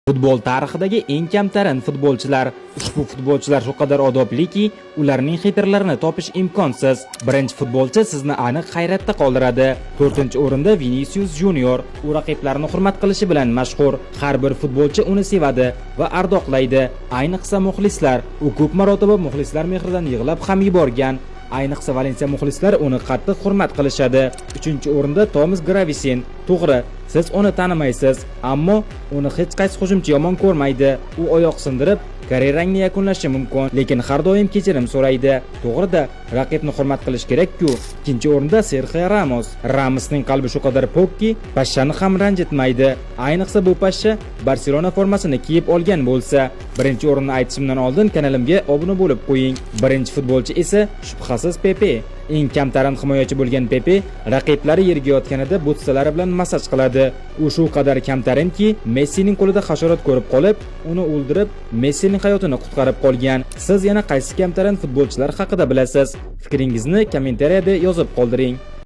Futbol tarixidagi eng kamtarin futbolchilar. Ushbu futbolchilar shu qadar odobliki, ularning xitrlarini topish imkonsiz. Birinchi futbolchi sizni aniq hayratda qoldiradi. 4-o'rinda Vinicius Junior. U raqiblarini hurmat qilishi bilan mashhur. Har bir futbolchi uni sevadi va ardoqlaydi. Ayniqsa muxlislar. U ko'p marotaba muxlislar mehridan yig'lab ham yuborgan. Ayniqsa Valensiya muxlislar uni qattiq hurmat qilishadi. 3-o'rinda Thomas Gravesen. To'g'ri, siz uni tanimaysiz, ammo uni hech qaysi hujumchi yomon ko'rmaydi. U oyoq sindirib, karyerangni yakunlashi mumkin, lekin har doim kechirim so'raydi. To'g'ri-da, raqibni hurmat qilish kerak-ku. 2-o'rinda Sergio Ramos. Ramosning qalbi shu qadar pokki, pashshani ham ranjitmaydi. Ayniqsa bu pashsha Barselona formasini kiyib olgan bo'lsa. Birinchi o'rinni aytishimdan oldin kanalimga obuna bo'lib qo'ying. Birinchi futbolchi esa shubhasiz Pepe. Eng kamtarin himoyachi bo'lgan Pepe raqiblari yerga yotganida butsalari bilan massaj qiladi. U shu qadar kamtarinki, Messining qo'lida hasharot ko'rib qolib, uni o'ldirib, Messining hayotini qutqarib qolgan. Siz yana qaysi kamtarin futbolchilar haqida bilasiz? Fikringizni kommentariyada yozib qoldiring.